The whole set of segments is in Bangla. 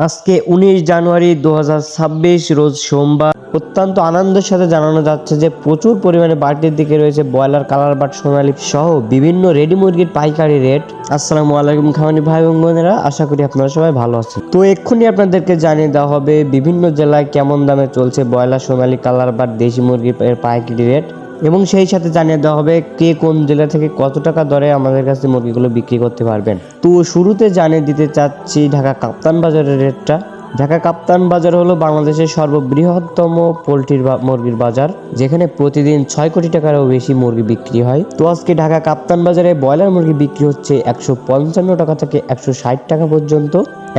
আজকে 19 জানুয়ারি 2026 রোজ সোমবার। অত্যন্ত আনন্দের সাথে জানানো যাচ্ছে যে প্রচুর পরিমাণে বাড়তির দিকে রয়েছে ব্রয়লার, কালার বাট, সোনালী সহ বিভিন্ন রেডি মুরগির পাইকারি রেট। আসসালামু আলাইকুম খামারি ভাই এবং বোনেরা, আশা করি আপনারা সবাই ভালো আছেন। তো এক্ষুনি আপনাদেরকে জানিয়ে দেওয়া হবে বিভিন্ন জেলায় কেমন দামে চলছে ব্রয়লার, সোনালী, কালার বাট, দেশি মুরগির পাইকারি রেট, এবং সেই সাথে জানিয়ে দেওয়া হবে কে কোন জেলা থেকে কত টাকা দরে আমাদের কাছে মুরগিগুলো বিক্রি করতে পারবেন। তো শুরুতে জানিয়ে দিতে চাচ্ছি ঢাকা কাপ্তান বাজারের রেটটা। ঢাকা কাপ্তান বাজার হলো বাংলাদেশের সর্ববৃহত্তম পোলট্রির মুরগির বাজার, যেখানে প্রতিদিন 6 কোটি টাকারও বেশি মুরগি বিক্রি হয়। তো আজকে ঢাকা কাপ্তান বাজারে ব্রয়লার মুরগি বিক্রি হচ্ছে 155 টাকা থেকে 160 টাকা পর্যন্ত,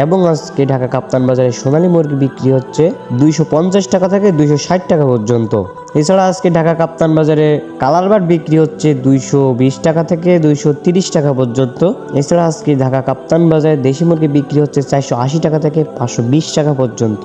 এবং আজকে ঢাকা কাপ্তান বাজারে সোনালী মুরগি বিক্রি হচ্ছে 250 টাকা থেকে 260 টাকা পর্যন্ত। এছাড়া আজকে ঢাকা কাপ্তান বাজারে কালার বাট বিক্রি হচ্ছে 220 টাকা থেকে 230 টাকা পর্যন্ত। এছাড়া আজকে ঢাকা কাপ্তান বাজারে দেশি মুরগি বিক্রি হচ্ছে 480 টাকা থেকে 520 টাকা পর্যন্ত।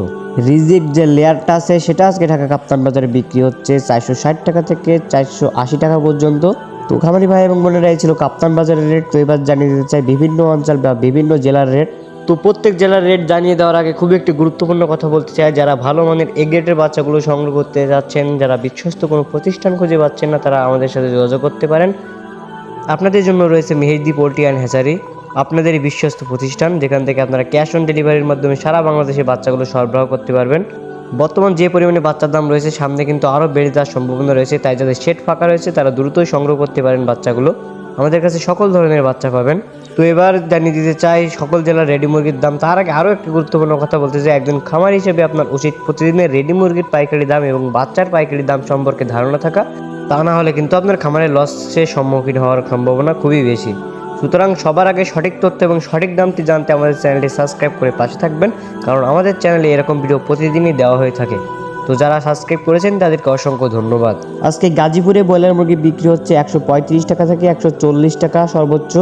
রিজিক যে লেয়ারটা আছে সেটা আজকে ঢাকা কাপ্তান বাজারে বিক্রি হচ্ছে 460 টাকা থেকে 480 টাকা পর্যন্ত। তো খামারি ভাই এবং বোনেরা, এই ছিল কাপ্তান বাজারের রেট। তো এবার জানিয়ে দিতে চাই বিভিন্ন অঞ্চল বা বিভিন্ন জেলার রেট। তো প্রত্যেক জেলার রেট জানিয়ে দেওয়ার আগে খুবই একটি গুরুত্বপূর্ণ কথা বলতে চাই, যারা ভালো মানের এ গ্রেডের বাচ্চাগুলো সংগ্রহ করতে যাচ্ছেন, যারা বিশ্বস্ত কোনো প্রতিষ্ঠান খুঁজে পাচ্ছেন না, তারা আমাদের সাথে যোগাযোগ করতে পারেন। আপনাদের জন্য রয়েছে মেহেদি পোল্ট্রি অ্যান্ড হ্যাচারি, আপনাদের বিশ্বস্ত প্রতিষ্ঠান, যেখান থেকে আপনারা ক্যাশ অন ডেলিভারির মাধ্যমে সারা বাংলাদেশে বাচ্চাগুলো সরবরাহ করতে পারবেন। বর্তমান যে পরিমাণে বাচ্চার দাম রয়েছে, সামনে কিন্তু আরও বেড়ে যাওয়ার সম্ভাবনা রয়েছে, তাই যাদের শেড ফাঁকা রয়েছে তারা দ্রুতই সংগ্রহ করতে পারেন বাচ্চাগুলো। আমাদের কাছে সকল ধরনের বাচ্চা পাবেন। তো এবার জানিয়ে দিতে চাই সকল জেলার রেডি মুরগির দাম। তার আগে আরও একটি গুরুত্বপূর্ণ কথা বলতে চাই, একজন খামার হিসেবে আপনার উচিত প্রতিদিনের রেডি মুরগির পাইকারি দাম এবং বাচ্চার পাইকারি দাম সম্পর্কে ধারণা থাকা, তা না হলে কিন্তু আপনার খামারের লসের সম্মুখীন হওয়ার সম্ভাবনা খুবই বেশি। সুতরাং সবার আগে সঠিক তথ্য এবং সঠিক দামটি জানতে আমাদের চ্যানেলটি সাবস্ক্রাইব করে পাশে থাকবেন, কারণ আমাদের চ্যানেলে এরকম ভিডিও প্রতিদিনই দেওয়া হয়ে থাকে। তো যারা সাবস্ক্রাইব করেছেন তাদেরকে অসংখ্য ধন্যবাদ। আজকে গাজীপুরে ব্রয়লার মুরগি বিক্রি হচ্ছে 135 টাকা থেকে 140 টাকা সর্বোচ্চ,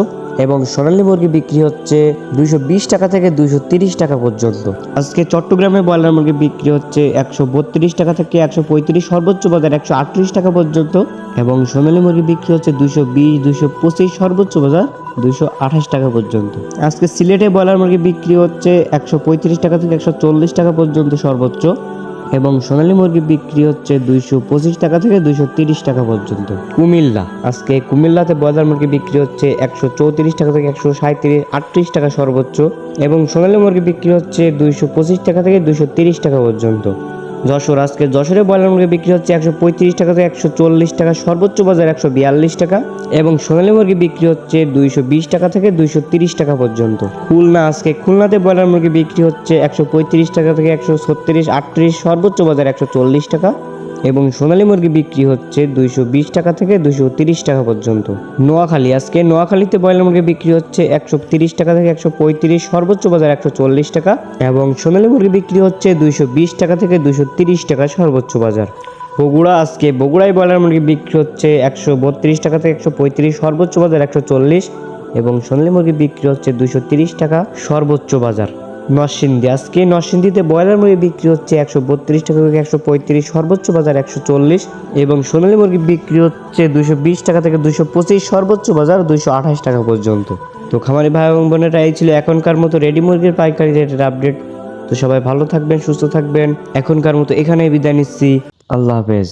এবং সোনালী মুরগি বিক্রি হচ্ছে 220 টাকা থেকে 230 টাকা পর্যন্ত। আজকে চট্টগ্রামে ব্রয়লার মুরগি বিক্রি হচ্ছে 132 টাকা থেকে 135 সর্বোচ্চ বাজার 138 টাকা পর্যন্ত, এবং সোনালী মুরগি বিক্রি হচ্ছে 220, 225 সর্বোচ্চ বাজার 228 টাকা পর্যন্ত। আজকে সিলেটে ব্রয়লার মুরগি বিক্রি হচ্ছে 135 টাকা থেকে 140 টাকা পর্যন্ত সর্বোচ্চ, এবং সোনালী মুরগি বিক্রি হচ্ছে 225 টাকা থেকে 230 টাকা পর্যন্ত। কুমিল্লা, আজকে কুমিল্লাতে ব্রয়লার মুরগি বিক্রি হচ্ছে 134 টাকা থেকে 138 টাকা সর্বোচ্চ, এবং সোনালী মুরগি বিক্রি হচ্ছে 225 টাকা থেকে 230 টাকা পর্যন্ত। যশোর, আজকে যশোরে ব্রয়লার মুরগি বিক্রি হচ্ছে 135 টাকা থেকে 140 টাকা সর্বোচ্চ বাজার 142 টাকা, এবং সোনালী মুরগি বিক্রি হচ্ছে 220 টাকা থেকে 230 টাকা পর্যন্ত। খুলনা, আজকে খুলনাতে ব্রয়লার মুরগি বিক্রি হচ্ছে 135 টাকা থেকে 136, 38 সর্বোচ্চ বাজার 140 টাকা, এবং সোনালী মুরগি বিক্রি হচ্ছে 220 টাকা থেকে 230 টাকা পর্যন্ত। নোয়াখালী, আজকে নোয়াখালীতে ব্রয়লার মুরগি বিক্রি হচ্ছে 130 টাকা থেকে 135 সর্বোচ্চ বাজার 140 টাকা, এবং সোনালী মুরগি বিক্রি হচ্ছে 220 টাকা থেকে 230 টাকা সর্বোচ্চ বাজার। বগুড়া, আজকে বগুড়ায় ব্রয়লার মুরগি বিক্রি হচ্ছে 132 টাকা থেকে 135 সর্বোচ্চ বাজার 140, এবং সোনালী মুরগি বিক্রি হচ্ছে 230 টাকা সর্বোচ্চ বাজার। নরসিংদী, আজকে নরসিংদীতে ব্রয়লার মুরগি বিক্রি হচ্ছে 132 টাকা থেকে 135 সর্বোচ্চ বাজার 140, এবং সোনালী মুরগি বিক্রি হচ্ছে 220 টাকা থেকে 225 সর্বোচ্চ বাজার 228 টাকা পর্যন্ত। তো খামারি ভাই এবং বোনেরা, এই ছিল এখনকার মতো রেডি মুরগির পাইকারি রেটের আপডেট। তো সবাই ভালো থাকবেন, সুস্থ থাকবেন। এখনকার মতো এখানেই বিদায় নিচ্ছি। আল্লাহ হাফেজ।